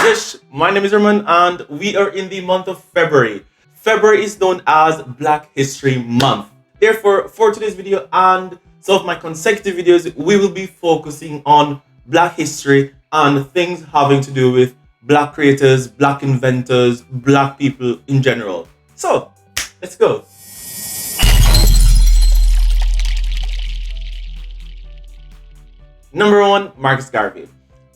Yes, my name is Roman and we are in the month of February. February is known as Black History Month. Therefore, for today's video and some of my consecutive videos, we will be focusing on Black history and things having to do with Black creators, Black inventors, Black people in general. So, let's go. Number 1, Marcus Garvey.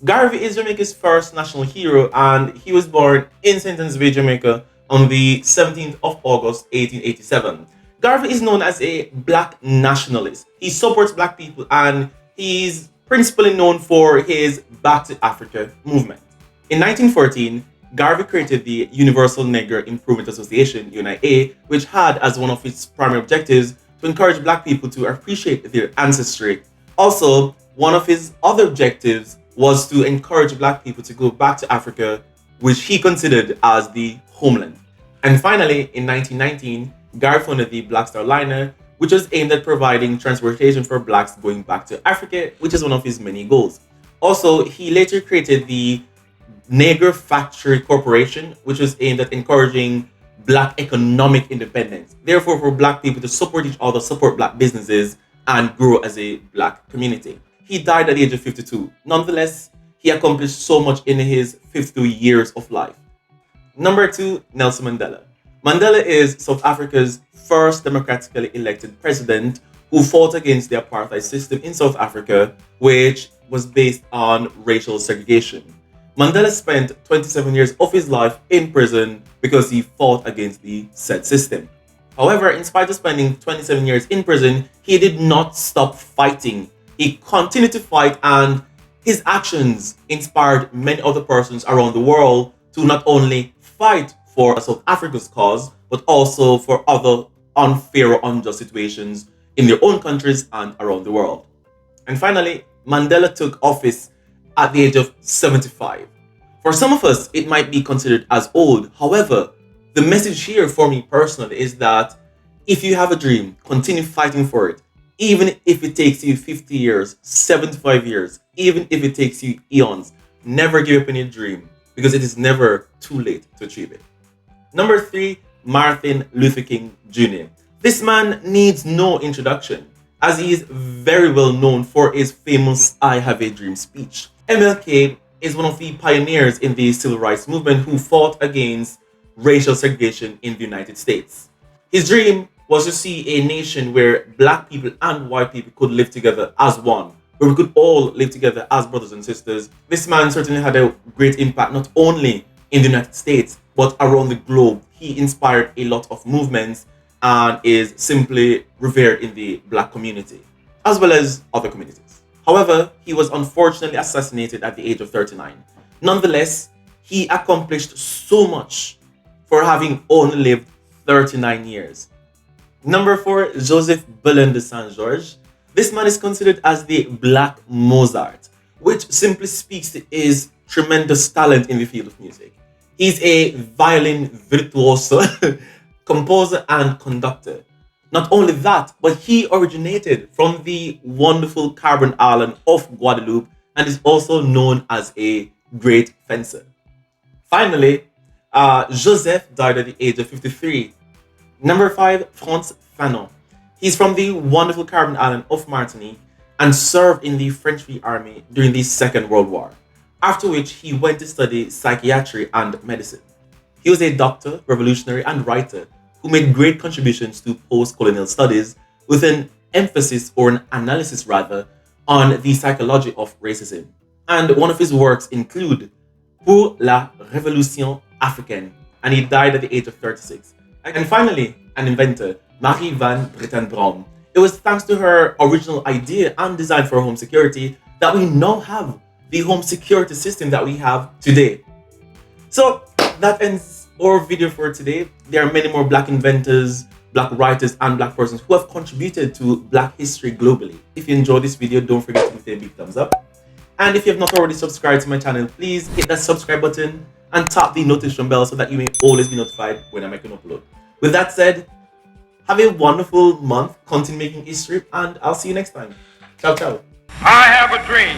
Garvey is Jamaica's first national hero and he was born in St. Anne's Bay, Jamaica on the 17th of August 1887. Garvey is known as a black nationalist. He supports black people and he's principally known for his Back to Africa movement. In 1914, Garvey created the Universal Negro Improvement Association, UNIA, which had as one of its primary objectives to encourage black people to appreciate their ancestry. Also, one of his other objectives was to encourage black people to go back to Africa, which he considered as the homeland. And finally, in 1919, Garvey founded the Black Star Liner, which was aimed at providing transportation for blacks going back to Africa, which is one of his many goals. Also, he later created the Negro Factory Corporation, which was aimed at encouraging black economic independence. Therefore, for black people to support each other, support black businesses, and grow as a black community. He died at the age of 52. Nonetheless, he accomplished so much in his 52 years of life. Number 2, Nelson Mandela. Mandela is South Africa's first democratically elected president who fought against the apartheid system in South Africa, which was based on racial segregation. Mandela spent 27 years of his life in prison because he fought against the said system. However, in spite of spending 27 years in prison, he did not stop fighting. He continued to fight and his actions inspired many other persons around the world to not only fight for South Africa's cause, but also for other unfair or unjust situations in their own countries and around the world. And finally, Mandela took office at the age of 75. For some of us, it might be considered as old. However, the message here for me personally is that if you have a dream, continue fighting for it. Even if it takes you 50 years, 75 years, even if it takes you eons, never give up on your dream because it is never too late to achieve it. Number 3, Martin Luther King Jr. This man needs no introduction as he is very well known for his famous I Have a Dream speech. MLK is one of the pioneers in the civil rights movement who fought against racial segregation in the United States. His dream was to see a nation where black people and white people could live together as one, where we could all live together as brothers and sisters. This man certainly had a great impact not only in the United States, but around the globe. He inspired a lot of movements and is simply revered in the black community, as well as other communities. However, he was unfortunately assassinated at the age of 39. Nonetheless, he accomplished so much for having only lived 39 years. Number 4, Joseph Belen de Saint George. This man is considered as the Black Mozart, which simply speaks to his tremendous talent in the field of music. He's a violin virtuoso, composer and conductor. Not only that, but he originated from the wonderful Caribbean island of Guadeloupe and is also known as a great fencer. Finally, Joseph died at the age of 53. Number 5, Frantz Fanon. He's from the wonderful Caribbean island of Martinique and served in the French Free Army during the Second World War, after which he went to study psychiatry and medicine. He was a doctor, revolutionary, and writer who made great contributions to post-colonial studies with an emphasis, or an analysis rather, on the psychology of racism. And one of his works include Pour la Révolution Africaine, and he died at the age of 36. And finally, an inventor, Marie Van Britten-Brown. It was thanks to her original idea and design for home security that we now have the home security system that we have today. So that ends our video for today. There are many more black inventors, black writers, and black persons who have contributed to black history globally. If you enjoyed this video, don't forget to give it a big thumbs up. And if you have not already subscribed to my channel, please hit that subscribe button and tap the notification bell so that you may always be notified when I make an upload. With that said, have a wonderful month, continue making history, and I'll see you next time. Ciao, ciao. I have a dream